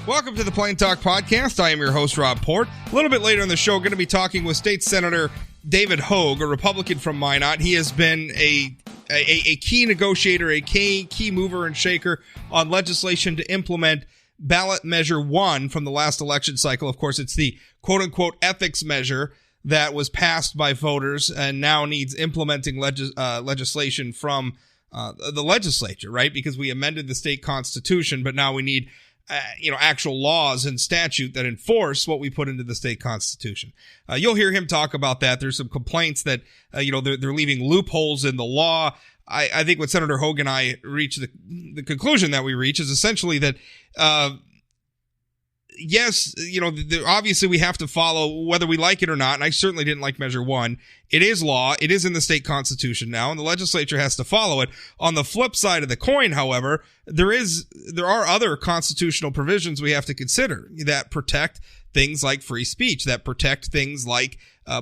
Welcome to the Plain Talk Podcast. I am your host, Rob Port. A little bit later in the show, going to be talking with State Senator David Hogue, a Republican from Minot. He has been a key negotiator, a key mover and shaker on legislation to implement ballot measure 1 from the last election cycle. Of course, it's the quote-unquote ethics measure that was passed by voters and now needs implementing legislation from the legislature, right? Because we amended the state constitution, but now we need actual laws and statute that enforce what we put into the state constitution. You'll hear him talk about that. There's some complaints that, they're leaving loopholes in the law. I think what Senator Hogue and I reach, the conclusion that we reach is essentially that, yes, obviously we have to follow whether we like it or not. And I certainly didn't like Measure 1. It is law. It is in the state constitution now, and the legislature has to follow it. On the flip side of the coin, however, there are other constitutional provisions we have to consider that protect things like free speech, that protect things like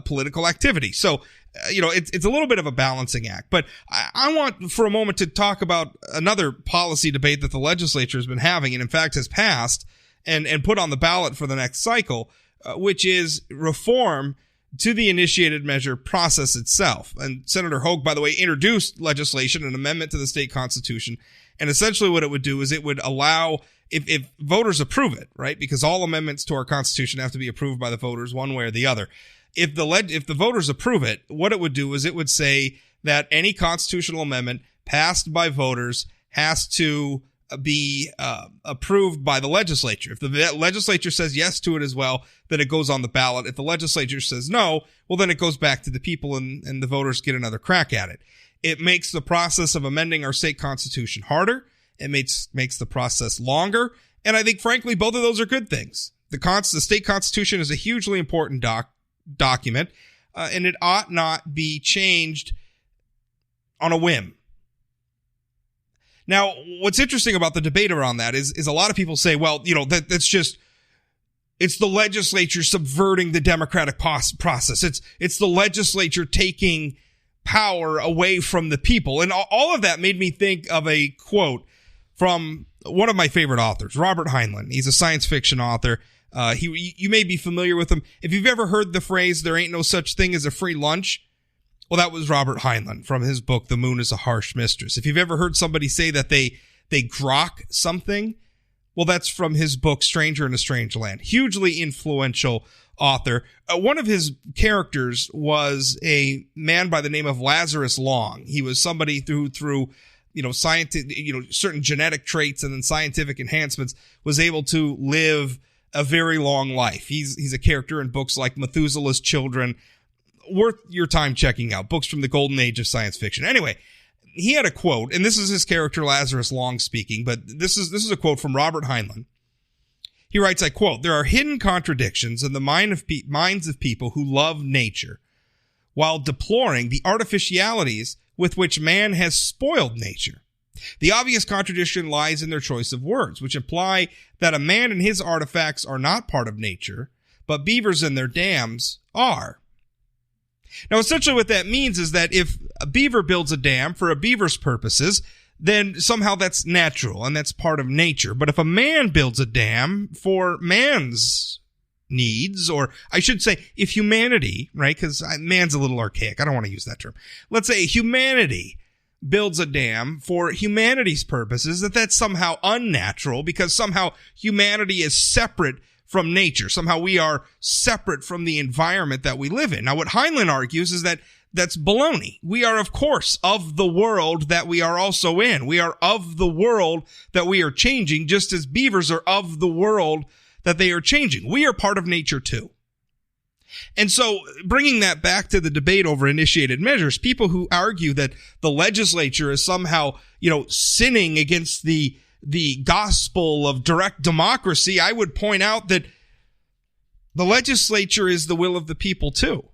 political activity. So, it's a little bit of a balancing act. But I want for a moment to talk about another policy debate that the legislature has been having, and in fact has passed and put on the ballot for the next cycle, which is reform to the initiated measure process itself. And Senator Hogue, by the way, introduced legislation, an amendment to the state constitution. And essentially what it would do is it would allow, if voters approve it, right? Because all amendments to our constitution have to be approved by the voters one way or the other. If the voters approve it, what it would do is it would say that any constitutional amendment passed by voters has to be approved by the legislature. If the legislature says yes to it as well, then it goes on the ballot. If the legislature says no, well, then it goes back to the people and the voters get another crack at it. It makes the process of amending our state constitution harder. It makes the process longer. And I think, frankly, both of those are good things. The state constitution is a hugely important document, and it ought not be changed on a whim. Now, what's interesting about the debate around that is a lot of people say, well, that's just, it's the legislature subverting the democratic process. It's the legislature taking power away from the people. And all of that made me think of a quote from one of my favorite authors, Robert Heinlein. He's a science fiction author. You may be familiar with him. If you've ever heard the phrase, there ain't no such thing as a free lunch, well, that was Robert Heinlein from his book, The Moon is a Harsh Mistress. If you've ever heard somebody say that they grok something, well, that's from his book, Stranger in a Strange Land. Hugely influential author. One of his characters was a man by the name of Lazarus Long. He was somebody through certain genetic traits and then scientific enhancements was able to live a very long life. He's a character in books like Methuselah's Children, worth your time checking out, books from the golden age of science fiction. Anyway, he had a quote, and this is his character Lazarus Long speaking, but this is a quote from Robert Heinlein. He writes, I quote, "There are hidden contradictions in the minds of people who love nature, while deploring the artificialities with which man has spoiled nature. The obvious contradiction lies in their choice of words, which imply that a man and his artifacts are not part of nature, but beavers and their dams are." Now, essentially what that means is that if a beaver builds a dam for a beaver's purposes, then somehow that's natural and that's part of nature. But if a man builds a dam for man's needs, or I should say if humanity, right, because man's a little archaic, I don't want to use that term. Let's say humanity builds a dam for humanity's purposes, that's somehow unnatural because somehow humanity is separate from nature. Somehow we are separate from the environment that we live in. Now, what Heinlein argues is that that's baloney. We are, of course, of the world that we are also in. We are of the world that we are changing, just as beavers are of the world that they are changing. We are part of nature, too. And so bringing that back to the debate over initiated measures, people who argue that the legislature is somehow, sinning against the gospel of direct democracy, I would point out that the legislature is the will of the people too.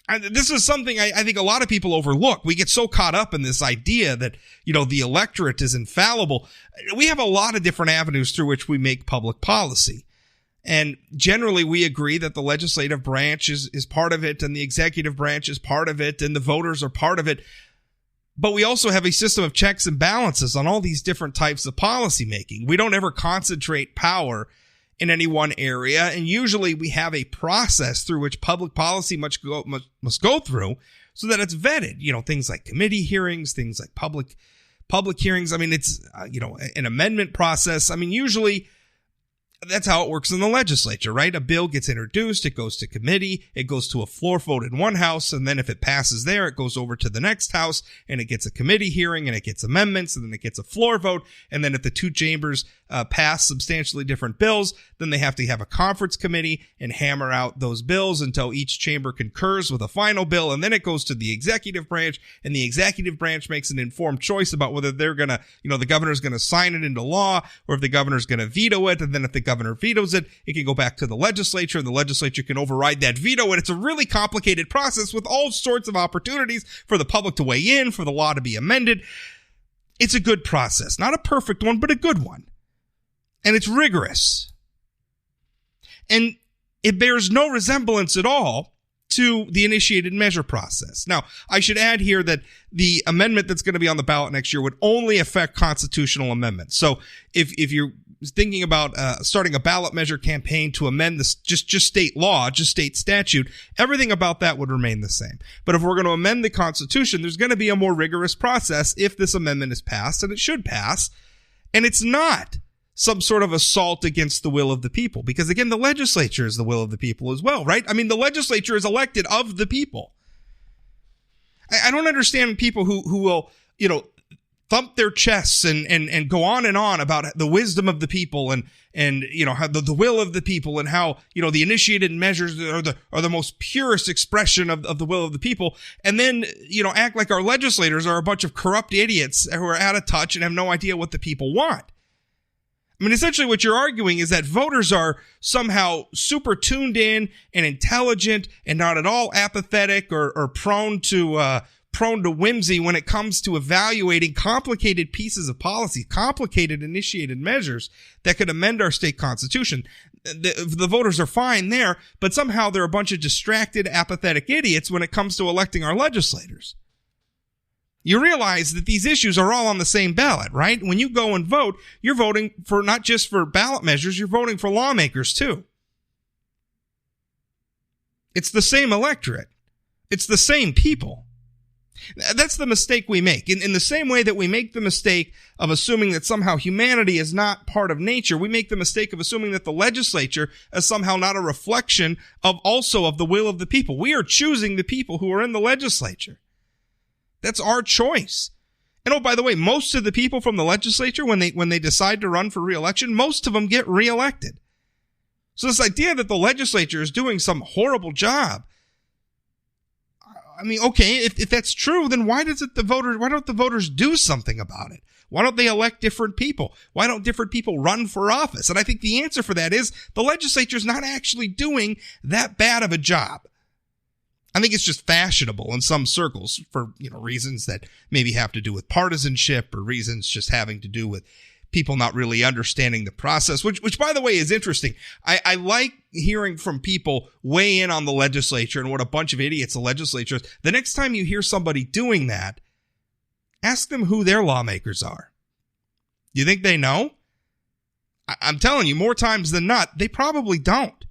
And this is something I think a lot of people overlook. We get so caught up in this idea that, the electorate is infallible. We have a lot of different avenues through which we make public policy. And generally we agree that the legislative branch is part of it and the executive branch is part of it and the voters are part of it. But we also have a system of checks and balances on all these different types of policy making. We don't ever concentrate power in any one area. And usually we have a process through which public policy must go through so that it's vetted. You know, things like committee hearings, things like public hearings. I mean, it's, an amendment process. I mean, usually that's how it works in the legislature, right? A bill gets introduced, it goes to committee, it goes to a floor vote in one house, and then if it passes there, it goes over to the next house, and it gets a committee hearing, and it gets amendments, and then it gets a floor vote, and then if the two chambers pass substantially different bills, then they have to have a conference committee and hammer out those bills until each chamber concurs with a final bill, and then it goes to the executive branch, and the executive branch makes an informed choice about whether they're gonna, the governor's gonna sign it into law, or if the governor's gonna veto it, and then if the governor vetoes it, it can go back to the legislature, and the legislature can override that veto, and it's a really complicated process with all sorts of opportunities for the public to weigh in, for the law to be amended. It's a good process. Not a perfect one, but a good one. And it's rigorous. And it bears no resemblance at all to the initiated measure process. Now, I should add here that the amendment that's going to be on the ballot next year would only affect constitutional amendments. So if you're thinking about starting a ballot measure campaign to amend this just state law, just state statute, everything about that would remain the same. But if we're going to amend the Constitution, there's going to be a more rigorous process if this amendment is passed, and it should pass. And it's not some sort of assault against the will of the people, because again, the legislature is the will of the people as well, right? I mean, the legislature is elected of the people. I don't understand people who will, thump their chests and go on and on about the wisdom of the people and how the will of the people and how, the initiated measures are the most purest expression of the will of the people. And then, act like our legislators are a bunch of corrupt idiots who are out of touch and have no idea what the people want. I mean, essentially what you're arguing is that voters are somehow super tuned in and intelligent and not at all apathetic or prone to whimsy when it comes to evaluating complicated pieces of policy, complicated initiated measures that could amend our state constitution. The voters are fine there, but somehow they're a bunch of distracted, apathetic idiots when it comes to electing our legislators. You realize that these issues are all on the same ballot, right? When you go and vote, you're voting for not just for ballot measures, you're voting for lawmakers too. It's the same electorate. It's the same people. That's the mistake we make. In the same way that we make the mistake of assuming that somehow humanity is not part of nature, we make the mistake of assuming that the legislature is somehow not a reflection of the will of the people. We are choosing the people who are in the legislature. That's our choice. And oh, by the way, most of the people from the legislature, when they decide to run for re-election, most of them get re-elected. So this idea that the legislature is doing some horrible job, I mean, okay, if that's true, then why don't the voters do something about it? Why don't they elect different people? Why don't different people run for office? And I think the answer for that is the legislature is not actually doing that bad of a job. I think it's just fashionable in some circles for, reasons that maybe have to do with partisanship or reasons just having to do with people not really understanding the process, which by the way is interesting. I like hearing from people weigh in on the legislature and what a bunch of idiots the legislature is. The next time you hear somebody doing that, ask them who their lawmakers are. You think they know? I'm telling you, more times than not, they probably don't.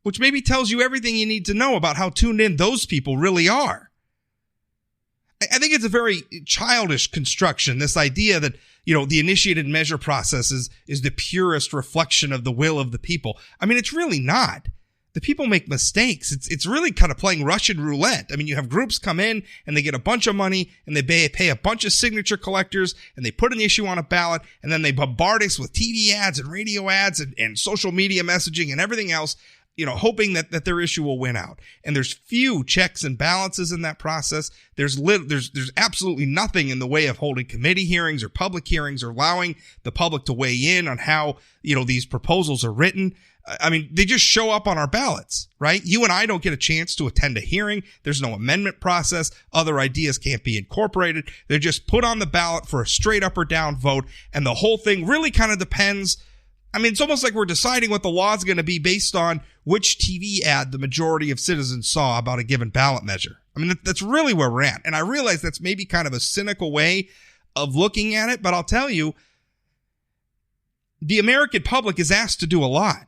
Which maybe tells you everything you need to know about how tuned in those people really are. I think it's a very childish construction, this idea that, the initiated measure process is the purest reflection of the will of the people. I mean, it's really not. The people make mistakes. It's really kind of playing Russian roulette. I mean, you have groups come in and they get a bunch of money and they pay a bunch of signature collectors and they put an issue on a ballot and then they bombard us with TV ads and radio ads and social media messaging and everything else, hoping that their issue will win out. And there's few checks and balances in that process. There's absolutely nothing in the way of holding committee hearings or public hearings or allowing the public to weigh in on how, these proposals are written. I mean, they just show up on our ballots, right? You and I don't get a chance to attend a hearing. There's no amendment process. Other ideas can't be incorporated. They're just put on the ballot for a straight up or down vote. And the whole thing really kind of depends. I mean, it's almost like we're deciding what the law is going to be based on which TV ad the majority of citizens saw about a given ballot measure. I mean, that's really where we're at. And I realize that's maybe kind of a cynical way of looking at it, but I'll tell you, the American public is asked to do a lot.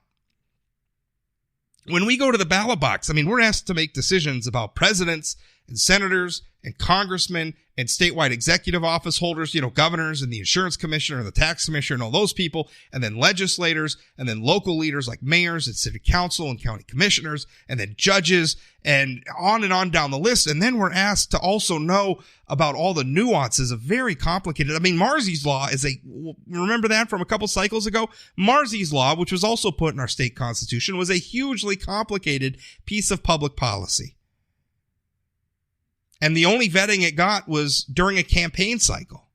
When we go to the ballot box, I mean, we're asked to make decisions about presidents and senators and congressmen and statewide executive office holders, governors and the insurance commissioner and the tax commissioner and all those people, and then legislators, and then local leaders like mayors and city council and county commissioners, and then judges, and on down the list. And then we're asked to also know about all the nuances of very complicated. I mean, Marsy's Law remember that from a couple cycles ago? Marsy's Law, which was also put in our state constitution, was a hugely complicated piece of public policy. And the only vetting it got was during a campaign cycle.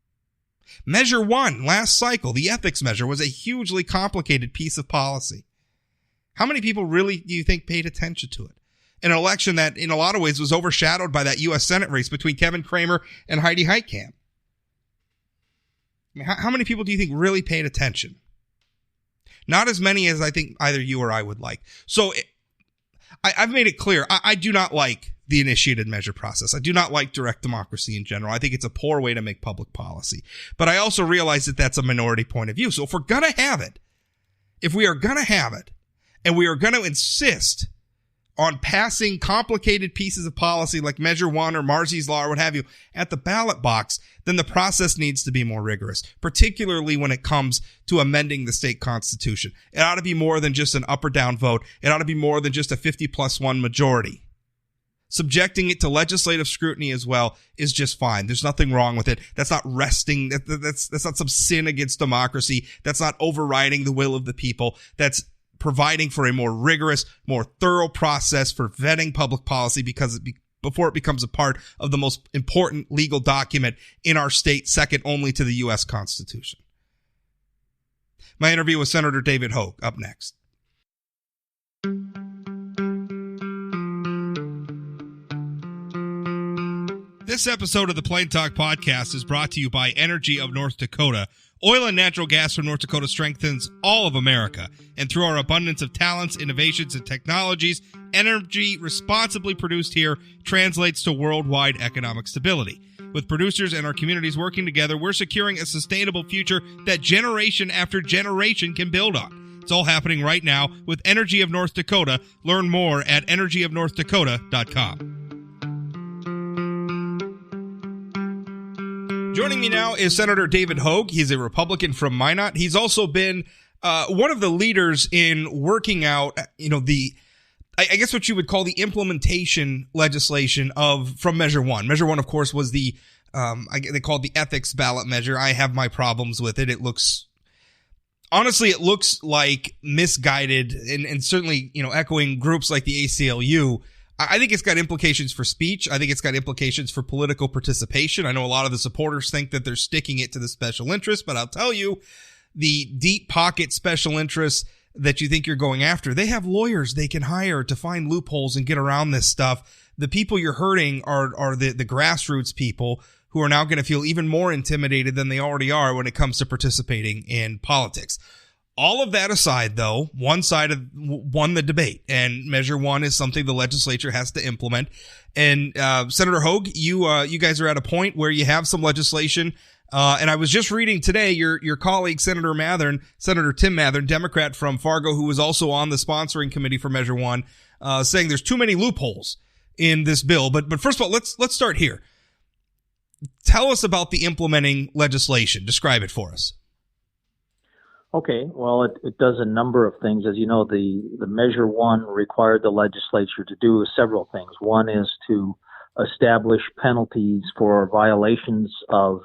Measure 1, last cycle, the ethics measure, was a hugely complicated piece of policy. How many people really do you think paid attention to it? An election that, in a lot of ways, was overshadowed by that U.S. Senate race between Kevin Cramer and Heidi Heitkamp. I mean, how many people do you think really paid attention? Not as many as I think either you or I would like. So I've made it clear. I do not like the initiated measure process. I do not like direct democracy in general. I think it's a poor way to make public policy. But I also realize that that's a minority point of view. So if we're going to have it, and we are going to insist on passing complicated pieces of policy like Measure 1 or Marsy's Law or what have you at the ballot box, then the process needs to be more rigorous, particularly when it comes to amending the state constitution. It ought to be more than just an up or down vote. It ought to be more than just a 50+1 majority. Subjecting it to legislative scrutiny as well is just fine. There's nothing wrong with it. That's not wresting. That's not some sin against democracy. That's not overriding the will of the people. That's providing for a more rigorous, more thorough process for vetting public policy before it becomes a part of the most important legal document in our state, second only to the U.S. Constitution. My interview with Senator David Hogue up next. This episode of the Plain Talk Podcast is brought to you by Energy of North Dakota. Oil and natural gas from North Dakota strengthens all of America. And through our abundance of talents, innovations, and technologies, energy responsibly produced here translates to worldwide economic stability. With producers and our communities working together, we're securing a sustainable future that generation after generation can build on. It's all happening right now with Energy of North Dakota. Learn more at energyofnorthdakota.com. Joining me now is Senator David Hogue. He's a Republican from Minot. He's also been one of the leaders in working out, I guess what you would call the implementation legislation from Measure 1. Measure 1, of course, was they called the ethics ballot measure. I have my problems with it. It looks like misguided and certainly, echoing groups like the ACLU. I think it's got implications for speech. I think it's got implications for political participation. I know a lot of the supporters think that they're sticking it to the special interests, but I'll tell you, the deep pocket special interests that you think you're going after, they have lawyers they can hire to find loopholes and get around this stuff. The people you're hurting are the grassroots people who are now going to feel even more intimidated than they already are when it comes to participating in politics. All of that aside, though, one side won the debate, and Measure 1 is something the legislature has to implement. And Senator Hogue, you guys are at a point where you have some legislation. And I was just reading today your colleague, Senator Tim Mathern, Democrat from Fargo, who was also on the sponsoring committee for Measure 1, saying there's too many loopholes in this bill. But first of all, let's start here. Tell us about the implementing legislation. Describe it for us. Okay, well, it does a number of things. As you know, the Measure 1 required the legislature to do several things. One is to establish penalties for violations of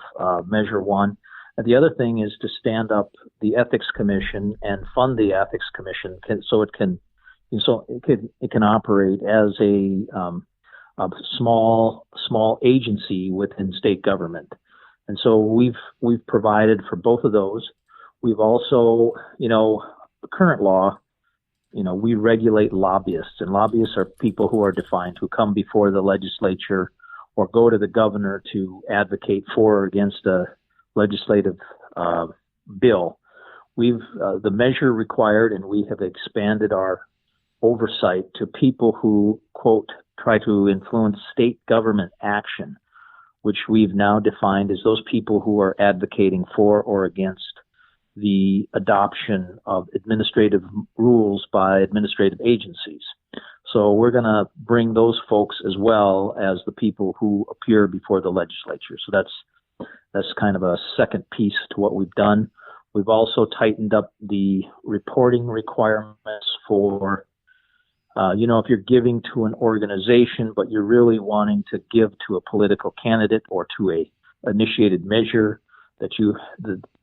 Measure 1. And the other thing is to stand up the Ethics Commission and fund the Ethics Commission so it can operate as a small agency within state government. And so we've provided for both of those. We've also, the current law, we regulate lobbyists, and lobbyists are people who are defined, who come before the legislature or go to the governor to advocate for or against a legislative bill. The measure required, and we have expanded our oversight to people who, quote, try to influence state government action, which we've now defined as those people who are advocating for or against the adoption of administrative rules by administrative agencies. So we're going to bring those folks as well as the people who appear before the legislature. So that's kind of a second piece to what we've done. We've also tightened up the reporting requirements for, if you're giving to an organization, but you're really wanting to give to a political candidate or to a initiated measure,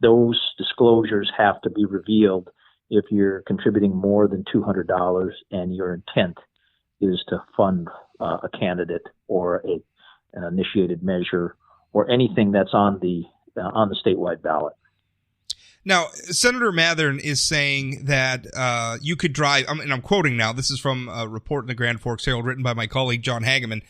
those disclosures have to be revealed if you're contributing more than $200 and your intent is to fund a candidate or an initiated measure or anything that's on the statewide ballot. Now, Senator Mathern is saying that you could drive, and I'm quoting now, this is from a report in the Grand Forks Herald written by my colleague John Hageman.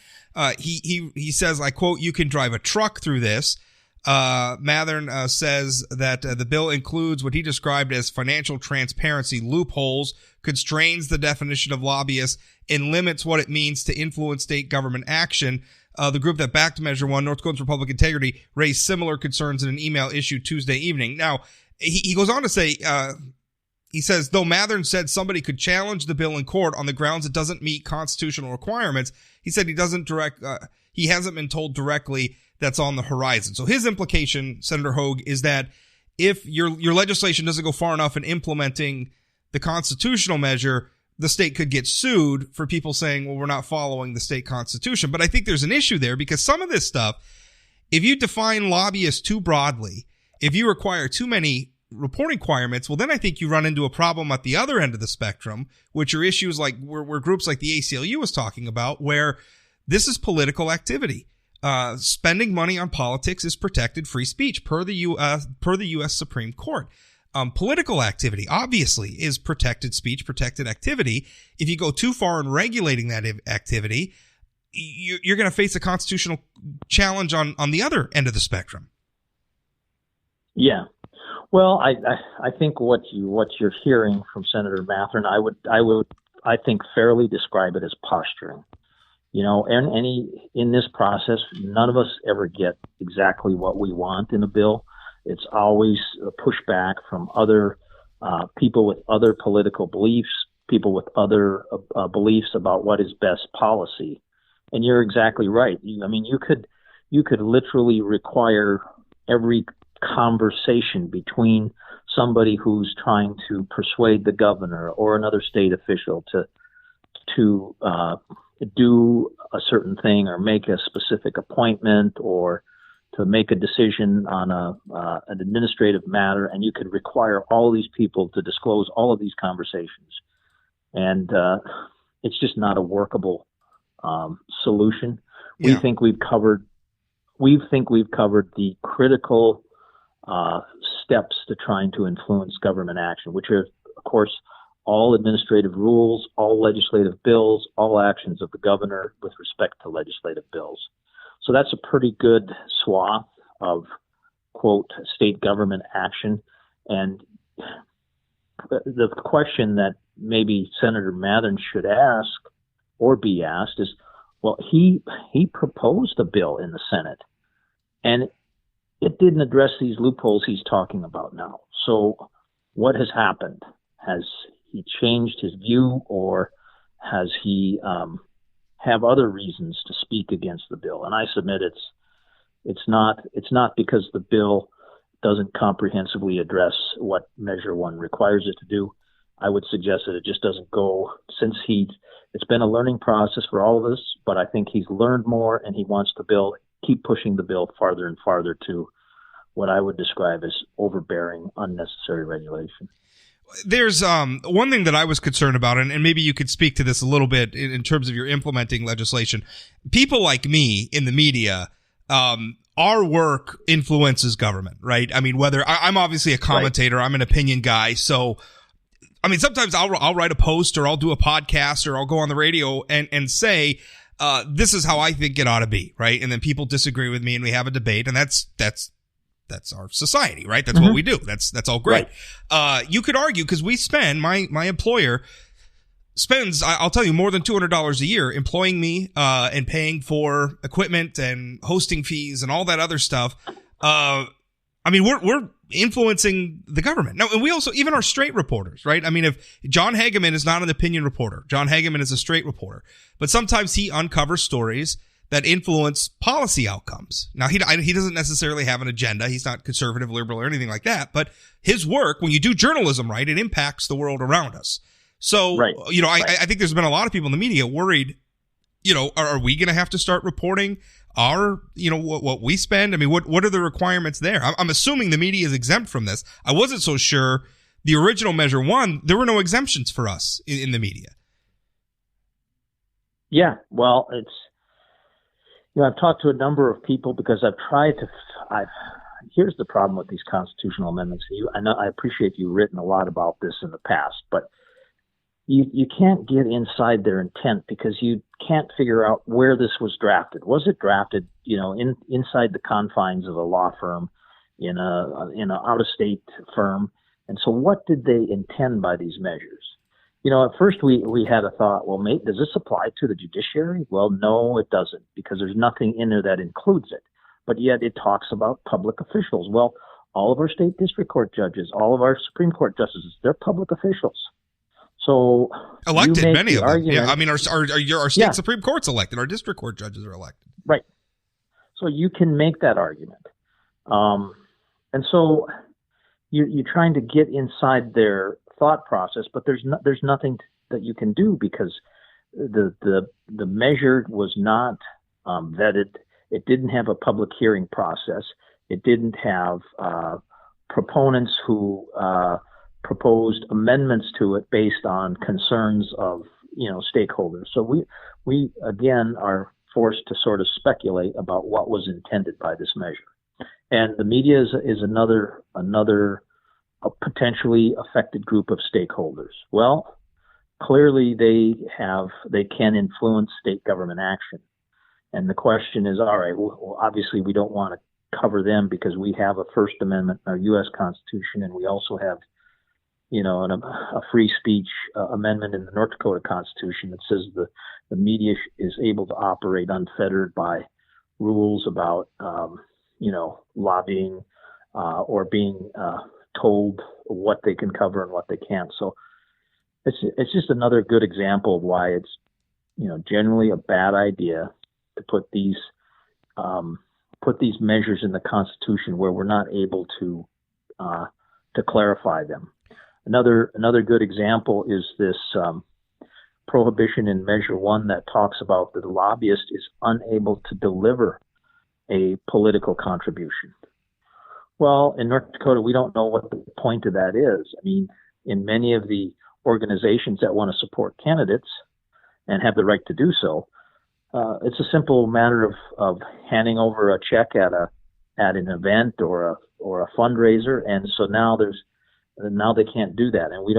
He says, I quote, "You can drive a truck through this." Mathern says that the bill includes what he described as financial transparency loopholes, constrains the definition of lobbyist, and limits what it means to influence state government action. The group that backed Measure 1, North Dakota's Republic Integrity, raised similar concerns in an email issued Tuesday evening. Now, he goes on to say, he says, though Mathern said somebody could challenge the bill in court on the grounds it doesn't meet constitutional requirements, he said he hasn't been told directly that's on the horizon. So his implication, Senator Hogue, is that if your legislation doesn't go far enough in implementing the constitutional measure, the state could get sued for people saying, well, we're not following the state constitution. But I think there's an issue there because some of this stuff, if you define lobbyists too broadly, if you require too many reporting requirements, well, then I think you run into a problem at the other end of the spectrum, which are issues like where groups like the ACLU was talking about, where this is political activity. Spending money on politics is protected free speech per the U.S. Supreme Court. Political activity obviously is protected speech, protected activity. If you go too far in regulating that activity, you're going to face a constitutional challenge on the other end of the spectrum. Yeah. Well, I think what you're hearing from Senator Mathern, I think fairly describe it as posturing. And in this process, none of us ever get exactly what we want in a bill. It's always a pushback from other people with other political beliefs, people with other beliefs about what is best policy. And you're exactly right. You could literally require every conversation between somebody who's trying to persuade the governor or another state official to do a certain thing or make a specific appointment or to make a decision on an administrative matter, and you could require all of these people to disclose all of these conversations. And it's just not a workable solution. Yeah. We think we've covered the critical steps to trying to influence government action, which are, of course, all administrative rules, all legislative bills, all actions of the governor with respect to legislative bills. So that's a pretty good swath of, quote, state government action. And the question that maybe Senator Mathern should ask or be asked is, well, he proposed a bill in the Senate, and it didn't address these loopholes he's talking about now. So what has happened? Has he changed his view, or has he have other reasons to speak against the bill? And I submit it's not because the bill doesn't comprehensively address what Measure 1 requires it to do. I would suggest that it just doesn't go, since it's been a learning process for all of us, but I think he's learned more and he wants to keep pushing the bill farther and farther to what I would describe as overbearing, unnecessary regulation. There's one thing that I was concerned about, and maybe you could speak to this a little bit in terms of your implementing legislation. People like me in the media, our work influences government, right? I mean, whether I'm obviously a commentator, right. I'm an opinion guy. So, I mean, sometimes I'll write a post or I'll do a podcast or I'll go on the radio and say, this is how I think it ought to be, right? And then people disagree with me and we have a debate, and that's our society, right? That's what we do. That's all great. Right. You could argue, because we spend, my employer spends, I'll tell you, more than $200 a year employing me, and paying for equipment and hosting fees and all that other stuff. I mean, we're influencing the government. Now, and we also, even our straight reporters, right? I mean, if John Hageman is not an opinion reporter, John Hageman is a straight reporter, but sometimes he uncovers stories that influence policy outcomes. Now, he doesn't necessarily have an agenda. He's not conservative, liberal, or anything like that, but his work, when you do journalism right, it impacts the world around us. So, right. I think there's been a lot of people in the media worried, are we going to have to start reporting what we spend? I mean, what are the requirements there? I'm assuming the media is exempt from this. I wasn't so sure. The original Measure 1, there were no exemptions for us in the media. Yeah, well, I've talked to a number of people because here's the problem with these constitutional amendments. I appreciate you've written a lot about this in the past, but you can't get inside their intent because you can't figure out where this was drafted. Was it drafted, inside the confines of a law firm, in a out-of-state firm? And so what did they intend by these measures? At first we had a thought, well, mate, does this apply to the judiciary? Well, no, it doesn't, because there's nothing in there that includes it. But yet it talks about public officials. Well, all of our state district court judges, all of our Supreme Court justices, they're public officials. So elected, many of them. Yeah, I mean, our state Supreme Court's elected. Our district court judges are elected. Right. So you can make that argument. And so you're trying to get inside their thought process, but there's nothing that you can do because the measure was not vetted. It didn't have a public hearing process. It didn't have proponents who proposed amendments to it based on concerns of stakeholders. So we again are forced to sort of speculate about what was intended by this measure. And the media is another potentially affected group of stakeholders. Well, clearly they can influence state government action. And the question is, all right, well, obviously we don't want to cover them because we have a First Amendment in our U.S. Constitution, and we also have a free speech amendment in the North Dakota Constitution that says the media is able to operate unfettered by rules about, lobbying or being told what they can cover and what they can't. So it's just another good example of why it's, generally a bad idea to put these measures in the Constitution where we're not able to clarify them. Another good example is this prohibition in Measure 1 that talks about that the lobbyist is unable to deliver a political contribution. Well, in North Dakota, we don't know what the point of that is. I mean, in many of the organizations that want to support candidates and have the right to do so, it's a simple matter of handing over a check at an event or a fundraiser, and so now they can't do that, and we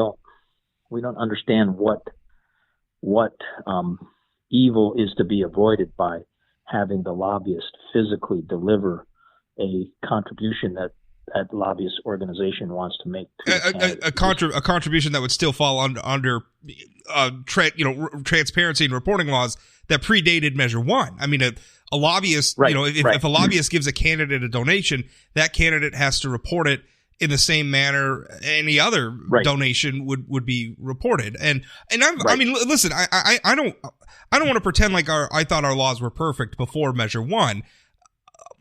don't understand what evil is to be avoided by having the lobbyist physically deliver a contribution that lobbyist organization wants to make to a contribution that would still fall under transparency and reporting laws that predated Measure 1. I mean, a lobbyist, right, if a lobbyist gives a candidate a donation, that candidate has to report it in the same manner any other donation would be reported. I mean, listen, I don't want to pretend like I thought our laws were perfect before Measure 1.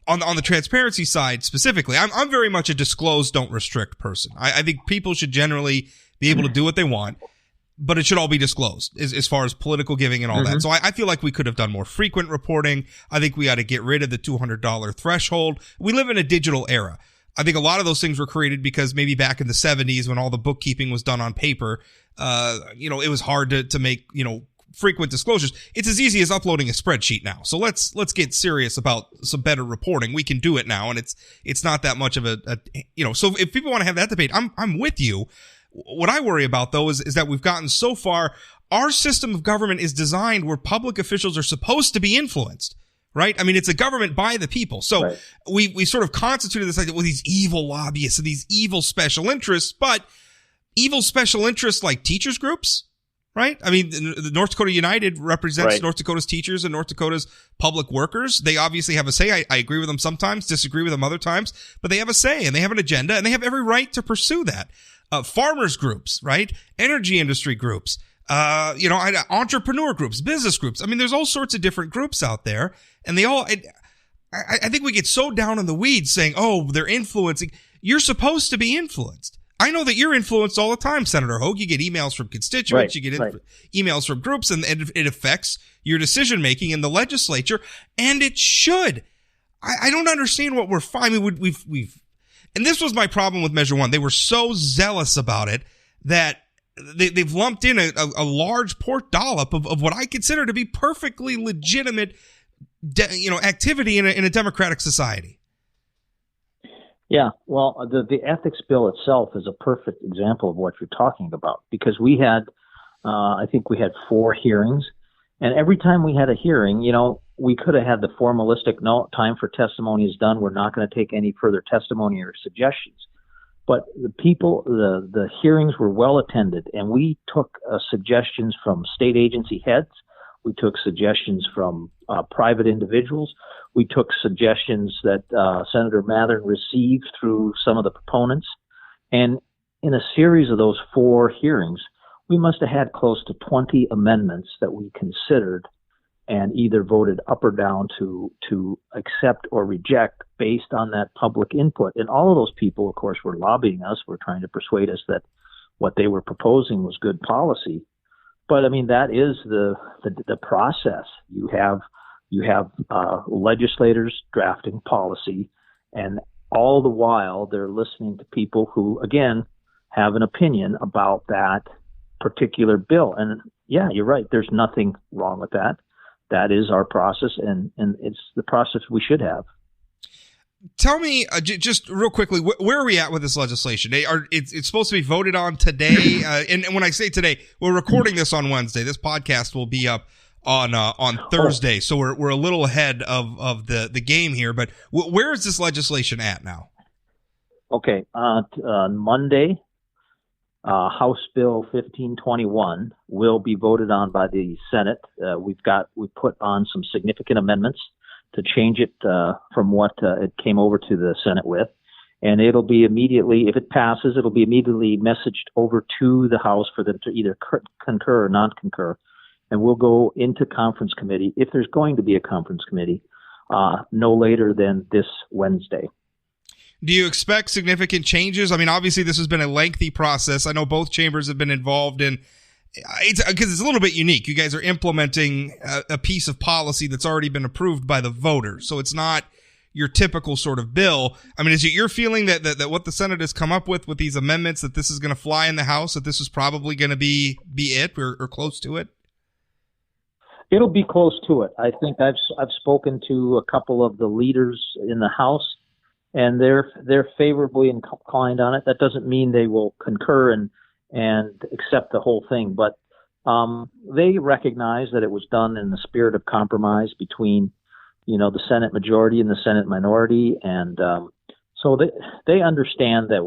On the transparency side specifically, I'm very much a disclose, don't restrict person. I think people should generally be able to do what they want, but it should all be disclosed as far as political giving and all that. So I feel like we could have done more frequent reporting. I think we ought to get rid of the $200 threshold. We live in a digital era. I think a lot of those things were created because maybe back in the 70s when all the bookkeeping was done on paper, it was hard to make, frequent disclosures. It's as easy as uploading a spreadsheet now. So let's get serious about some better reporting. We can do it now, and it's not that much of a so if people want to have that debate, I'm with you. What I worry about though is that we've gotten so far, our system of government is designed where public officials are supposed to be influenced. Right? I mean, it's a government by the people. So we sort of constituted this idea, well, these evil lobbyists and these evil special interests, but evil special interests like teachers groups, right? I mean, the North Dakota United represents Right. North Dakota's teachers and North Dakota's public workers. They obviously have a say. I agree with them sometimes, disagree with them other times, but they have a say and they have an agenda and they have every right to pursue that. Farmers groups, right? Energy industry groups, entrepreneur groups, business groups. I mean, there's all sorts of different groups out there, and they all, I think we get so down in the weeds saying, oh, they're influencing. You're supposed to be influenced. I know that you're influenced all the time, Senator Hogue. You get emails from constituents, you get emails from groups, and it affects your decision making in the legislature, and it should. I don't understand what we're finding. I mean, we've, and this was my problem with Measure 1. They were so zealous about it that they've lumped in a large dollop of what I consider to be perfectly legitimate, activity in a democratic society. Yeah, well, the ethics bill itself is a perfect example of what you're talking about, because we had, I think we had 4 hearings, and every time we had a hearing, we could have had the formalistic, no, time for testimony is done, we're not going to take any further testimony or suggestions. But the hearings were well attended, and we took suggestions from state agency heads. We took suggestions from private individuals. We took suggestions that Senator Mathern received through some of the proponents. And in a series of those 4 hearings, we must have had close to 20 amendments that we considered and either voted up or down to accept or reject based on that public input. And all of those people, of course, were lobbying us, were trying to persuade us that what they were proposing was good policy. But I mean, that is the process. You have legislators drafting policy, and all the while they're listening to people who, again, have an opinion about that particular bill. And yeah, you're right. There's nothing wrong with that. That is our process, and it's the process we should have. Tell me, just real quickly, where are we at with this legislation? It's supposed to be voted on today, and when I say today, we're recording this on Wednesday. This podcast will be up on Thursday, so we're a little ahead of the game here. But where is this legislation at now? Okay, on Monday, House Bill 1521 will be voted on by the Senate. We put on some significant amendments to change it from what it came over to the Senate with. And it'll be immediately, if it passes, it'll be immediately messaged over to the House for them to either concur or non-concur. And we'll go into conference committee, if there's going to be a conference committee, no later than this Wednesday. Do you expect significant changes? I mean, obviously, this has been a lengthy process. I know both chambers have been involved in because it's a little bit unique. You guys are implementing a piece of policy that's already been approved by the voters. So it's not your typical sort of bill. I mean, is it your feeling that what the Senate has come up with these amendments, that this is going to fly in the House, that this is probably going to be it or close to it? It'll be close to it. I think I've spoken to a couple of the leaders in the House, and they're favorably inclined on it. That doesn't mean they will concur and accept the whole thing, but they recognize that it was done in the spirit of compromise between, the Senate majority and the Senate minority, and so they understand that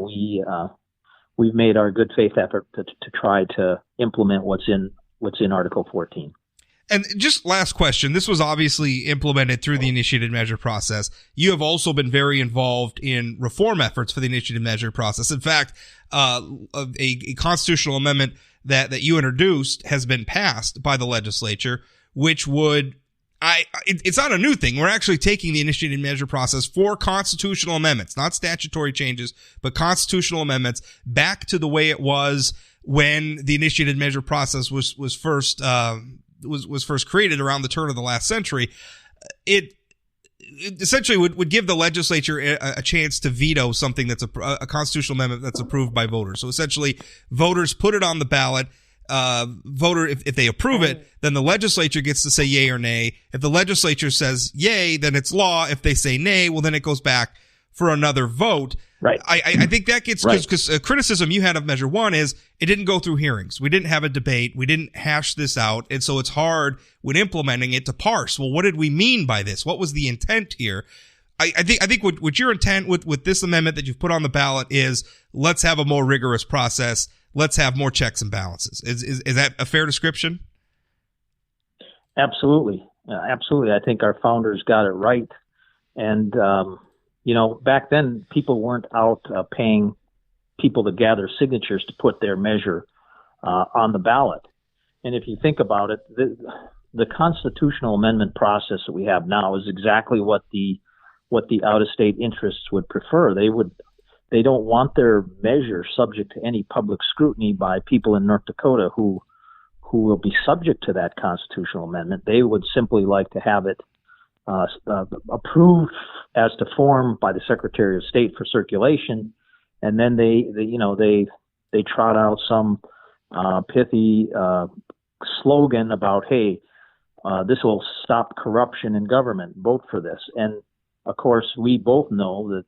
we've made our good faith effort to try to implement what's in Article 14. And just last question. This was obviously implemented through the initiated measure process. You have also been very involved in reform efforts for the initiated measure process. In fact, a constitutional amendment that you introduced has been passed by the legislature, which would, it's not a new thing. We're actually taking the initiated measure process for constitutional amendments, not statutory changes, but constitutional amendments back to the way it was when the initiated measure process was first created around the turn of the last century. It essentially would give the legislature a chance to veto something that's a constitutional amendment that's approved by voters. So essentially, voters put it on the ballot. If they approve it, then the legislature gets to say yay or nay. If the legislature says yay, then it's law. If they say nay, well, then it goes back for another vote. Right. I think that gets, because a criticism you had of Measure 1 is it didn't go through hearings. We didn't have a debate. We didn't hash this out. And so it's hard when implementing it to parse. Well, what did we mean by this? What was the intent here? I think what your intent with this amendment that you've put on the ballot is, let's have a more rigorous process. let's have more checks and balances. Is that a fair description? Absolutely. Absolutely. I think our founders got it right. And, back then people weren't out paying people to gather signatures to put their measure on the ballot. And if you think about it, the constitutional amendment process that we have now is exactly what the out-of-state interests would prefer. They don't want their measure subject to any public scrutiny by people in North Dakota who will be subject to that constitutional amendment. They would simply like to have it approved as to form by the Secretary of State for circulation, and then they trot out some pithy slogan about, hey, this will stop corruption in government. Vote for this. And of course, we both know that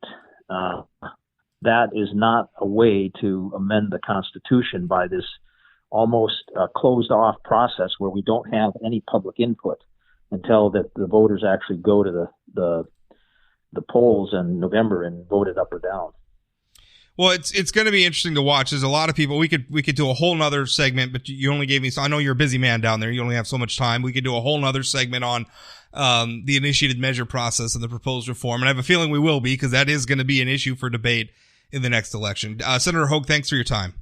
that is not a way to amend the Constitution by this almost closed off process where we don't have any public input until the voters actually go to the polls in November and vote it up or down. Well, it's going to be interesting to watch. There's a lot of people. We could do a whole nother segment, but you only gave me. So I know you're a busy man down there. You only have so much time. We could do a whole nother segment on the initiated measure process and the proposed reform. And I have a feeling we will be, because that is going to be an issue for debate in the next election. Senator Hogue, thanks for your time.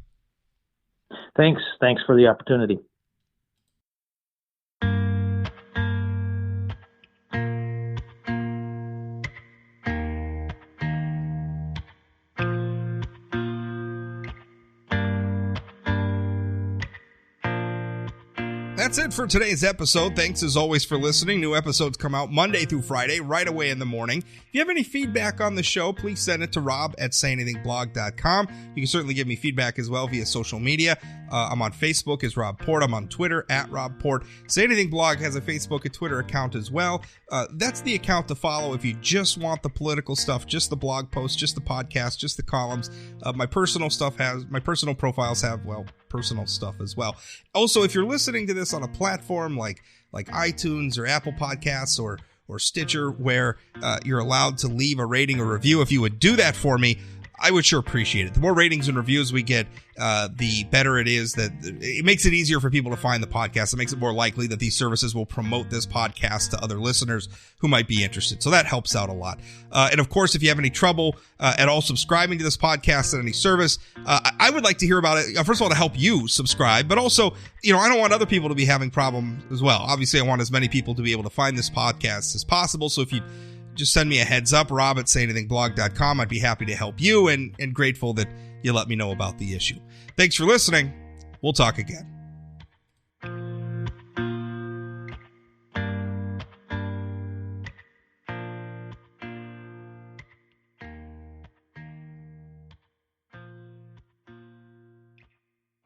Thanks for the opportunity. That's it for today's episode. Thanks as always for listening. New episodes come out Monday through Friday, right away in the morning. If you have any feedback on the show, please send it to rob@sayanythingblog.com. You can certainly give me feedback as well via social media. I'm on Facebook as Rob Port. I'm on Twitter @Rob Port. Say Anything Blog has a Facebook and Twitter account as well. That's the account to follow if you just want the political stuff, just the blog posts, just the podcast, just the columns. My personal profiles have, personal stuff as well. Also, if you're listening to this on a platform like iTunes or Apple Podcasts or Stitcher, where you're allowed to leave a rating or review, if you would do that for me, I would sure appreciate it. The more ratings and reviews we get, the better it is. That it makes it easier for people to find the podcast. It makes it more likely that these services will promote this podcast to other listeners who might be interested. So that helps out a lot. And of course, if you have any trouble at all subscribing to this podcast at any service, I would like to hear about it. First of all, to help you subscribe, but also, I don't want other people to be having problems as well. Obviously, I want as many people to be able to find this podcast as possible. So if you just send me a heads up, rob@sayanythingblog.com. I'd be happy to help you and grateful that you let me know about the issue. Thanks for listening. We'll talk again.